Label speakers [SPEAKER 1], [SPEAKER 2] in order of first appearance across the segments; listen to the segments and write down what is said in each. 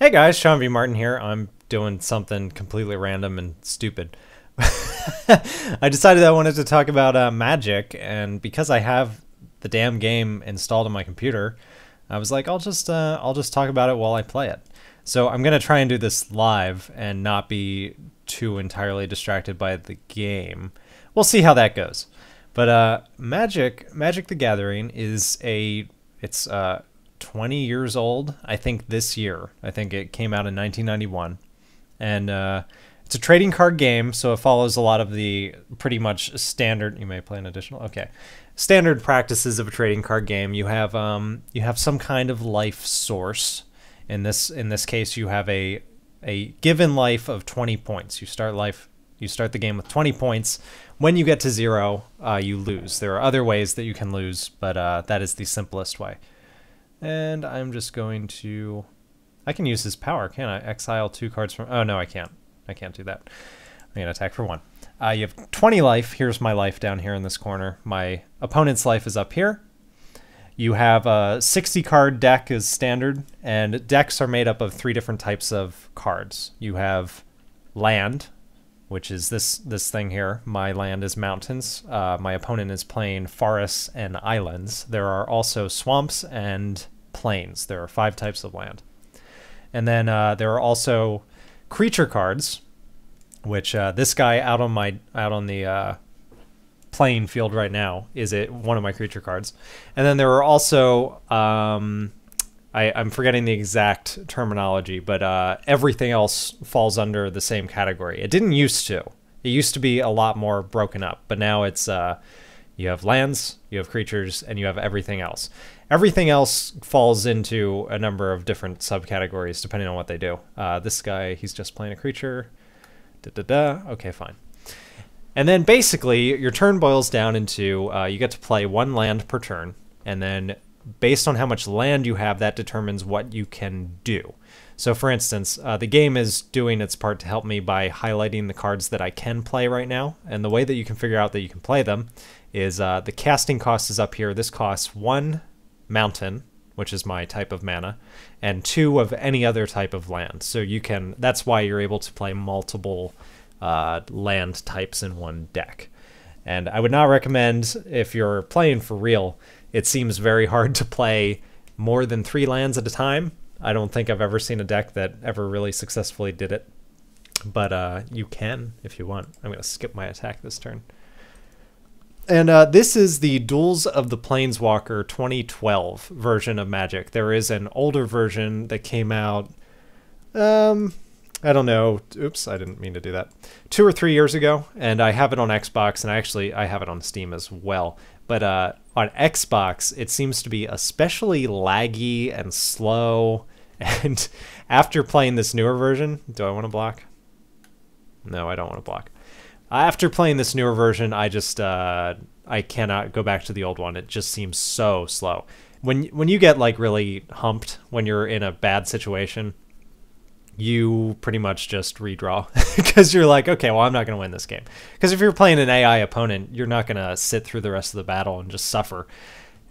[SPEAKER 1] Hey guys, shawnvmartin here. I'm doing something completely random and stupid. I decided I wanted to talk about Magic, and because I have the damn game installed on my computer, I was like, I'll just talk about it while I play it. So I'm gonna try and do this live and not be too entirely distracted by the game. We'll see how that goes. But Magic the Gathering is it's 20 years old, I think, this year. I think it came out in 1991. And it's a trading card game, so it follows a lot of the pretty much standard... You may play an additional? Okay. Standard practices of a trading card game. You have some kind of life source. In this case, you have a given life of 20 points. You start the game with 20 points. When you get to 0, you lose. There are other ways that you can lose, but that is the simplest way. And I'm just going to... I can use his power, can't I? Exile 2 cards from... Oh, no, I can't. I can't do that. I'm going to attack for 1. You have 20 life. Here's my life down here in this corner. My opponent's life is up here. You have a 60-card deck as standard, and decks are made up of 3 different types of cards. You have land, which is this thing here. My land is mountains. My opponent is playing forests and islands. There are also swamps and plains. There are 5 types of land. And then there are also creature cards, which this guy out on the playing field right now is one of my creature cards. And then there are also I'm forgetting the exact terminology, but everything else falls under the same category. It didn't used to. It used to be a lot more broken up, but now it's you have lands, you have creatures, and you have everything else. Everything else falls into a number of different subcategories depending on what they do. This guy, he's just playing a creature. Okay, fine. And then basically your turn boils down into you get to play 1 land per turn, and then based on how much land you have, that determines what you can do. So for instance, the game is doing its part to help me by highlighting the cards that I can play right now. And the way that you can figure out that you can play them is the casting cost is up here. This costs 1 mountain, which is my type of mana, and 2 of any other type of land. So that's why you're able to play multiple land types in one deck. And I would not recommend, if you're playing for real, it seems very hard to play more than 3 lands at a time. I don't think I've ever seen a deck that ever really successfully did it. But you can if you want. I'm going to skip my attack this turn. And this is the Duels of the Planeswalker 2012 version of Magic. There is an older version that came out, I don't know. Oops, I didn't mean to do that. 2 or 3 years ago, and I have it on Xbox, and I have it on Steam as well. But on Xbox, it seems to be especially laggy and slow. And after playing this newer version, do I want to block? No, I don't want to block. After playing this newer version, I just I cannot go back to the old one. It just seems so slow. When you get like really humped when you're in a bad situation, you pretty much just redraw because you're like, okay, well, I'm not going to win this game. Because if you're playing an AI opponent, you're not going to sit through the rest of the battle and just suffer.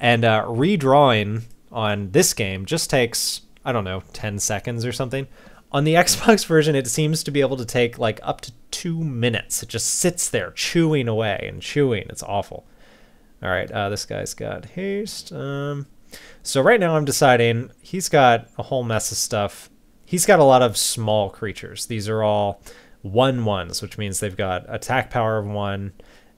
[SPEAKER 1] And redrawing on this game just takes, I don't know, 10 seconds or something. On the Xbox version, it seems to be able to take like up to 2 minutes. It just sits there chewing away and chewing. It's awful. All right, this guy's got haste. So right now I'm deciding he's got a whole mess of stuff. He's got a lot of small creatures. These are all 1/1s, which means they've got attack power of 1,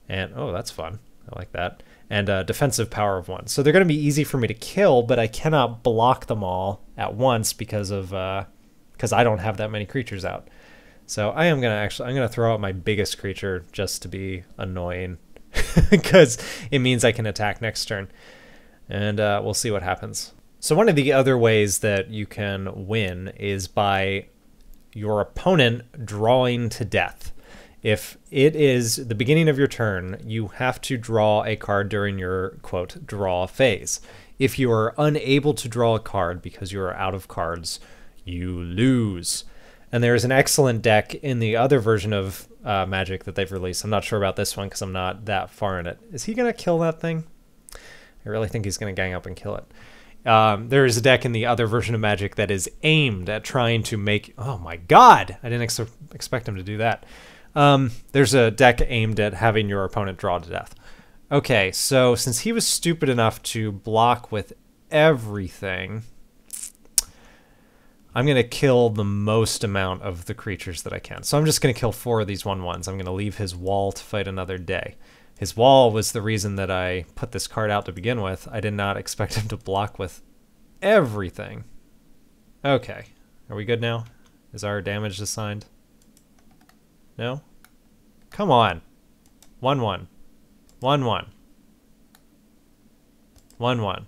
[SPEAKER 1] and oh, that's fun. I like that. And defensive power of 1. So they're going to be easy for me to kill, but I cannot block them all at once because I don't have that many creatures out. So I'm going to throw out my biggest creature just to be annoying because it means I can attack next turn. And we'll see what happens. So one of the other ways that you can win is by your opponent drawing to death. If it is the beginning of your turn, you have to draw a card during your, quote, draw phase. If you are unable to draw a card because you are out of cards, you lose. And there is an excellent deck in the other version of Magic that they've released. I'm not sure about this one because I'm not that far in it. Is he going to kill that thing? I really think he's going to gang up and kill it. There is a deck in the other version of Magic that is aimed at trying to make... Oh my god! I didn't expect him to do that. There's a deck aimed at having your opponent draw to death. Okay, so since he was stupid enough to block with everything, I'm going to kill the most amount of the creatures that I can. So I'm just going to kill 4 of these 1/1s. I'm going to leave his wall to fight another day. His wall was the reason that I put this card out to begin with. I did not expect him to block with everything. Okay. Are we good now? Is our damage assigned? No? Come on. 1/1. 1/1. 1/1.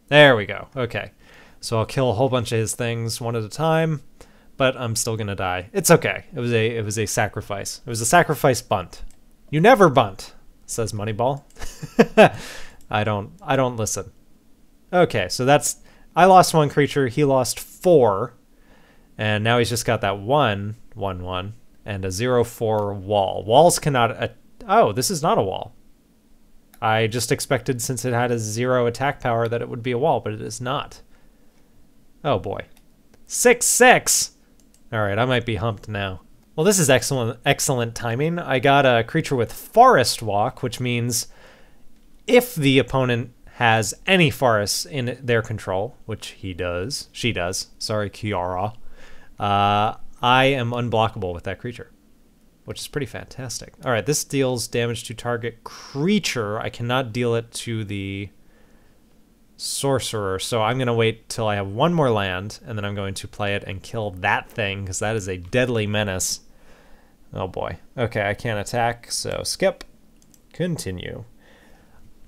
[SPEAKER 1] There we go. Okay. So I'll kill a whole bunch of his things one at a time, but I'm still gonna die. It's okay. It was a sacrifice. It was a sacrifice bunt. You never bunt, says Moneyball. I don't listen. Okay, so I lost 1 creature, he lost 4, and now he's just got that 1/1 and a 0/4 wall. Walls cannot oh, this is not a wall. I just expected, since it had a 0 attack power, that it would be a wall, but it is not. Oh boy. 6/6! Alright, I might be humped now. Well, this is excellent timing. I got a creature with Forest Walk, which means if the opponent has any forests in their control, which she does, sorry, Kiara, I am unblockable with that creature, which is pretty fantastic. Alright, this deals damage to target creature. I cannot deal it to the sorcerer, so I'm going to wait till I have 1 more land, and then I'm going to play it and kill that thing, because that is a deadly menace. Oh boy. Okay, I can't attack, so skip. Continue.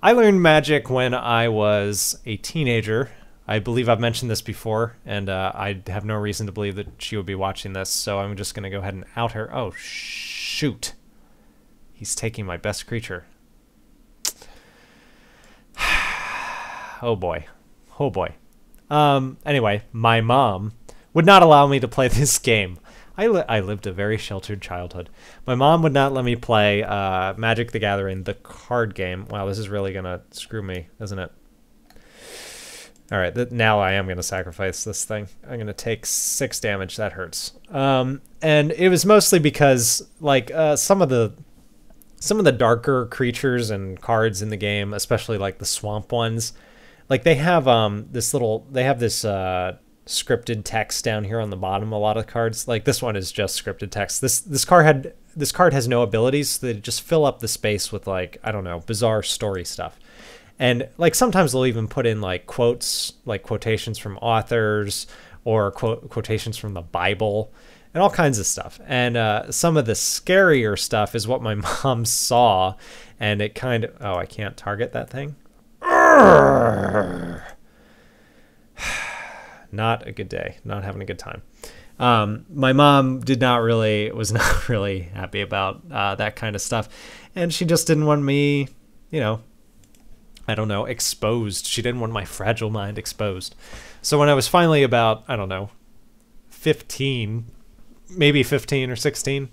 [SPEAKER 1] I learned Magic when I was a teenager. I believe I've mentioned this before, and I have no reason to believe that she would be watching this, so I'm just going to go ahead and out her. Oh, shoot. He's taking my best creature. Oh boy. Oh boy. Anyway, my mom would not allow me to play this game. I lived a very sheltered childhood. My mom would not let me play Magic the Gathering, the card game. Wow, this is really going to screw me, isn't it? Alright, now I am going to sacrifice this thing. I'm going to take 6 damage. That hurts. And it was mostly because, like, some of the darker creatures and cards in the game, especially like the swamp ones, like they have this scripted text down here on the bottom. A lot of cards, like this one, is just scripted text. This card has no abilities, so they just fill up the space with, like, I don't know, bizarre story stuff. And like sometimes they'll even put in like quotes, like quotations from authors or quotations from the Bible and all kinds of stuff. And some of the scarier stuff is what my mom saw, and it kind of... Oh, I can't target that thing? Not a good day. Not having a good time. My mom was not really happy about that kind of stuff. And she just didn't want me, you know, I don't know, exposed. She didn't want my fragile mind exposed. So when I was finally about, I don't know, 15, maybe 15 or 16,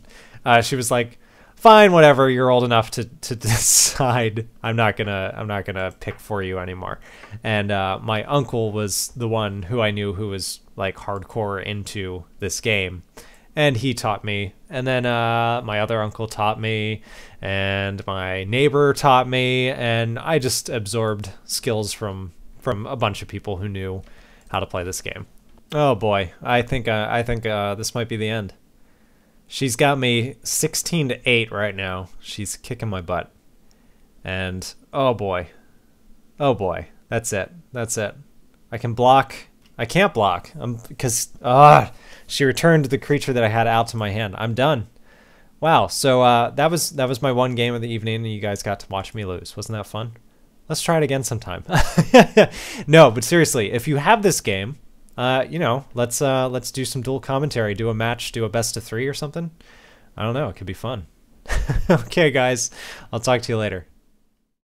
[SPEAKER 1] she was like, fine, whatever, you're old enough to decide. I'm not gonna pick for you anymore. And my uncle was the one who I knew who was like hardcore into this game, and he taught me. And then my other uncle taught me, and my neighbor taught me, and I just absorbed skills from a bunch of people who knew how to play this game. Oh boy, I think this might be the end. She's got me 16-8 right now. She's kicking my butt. And oh boy. Oh boy. That's it. That's it. I can block. I can't block. Because she returned the creature that I had out to my hand. I'm done. Wow. So that was my one game of the evening, and you guys got to watch me lose. Wasn't that fun? Let's try it again sometime. No, but seriously, if you have this game, you know, let's do some dual commentary, do a match, do a best of 3 or something. I don't know. It could be fun. Okay, guys. I'll talk to you later.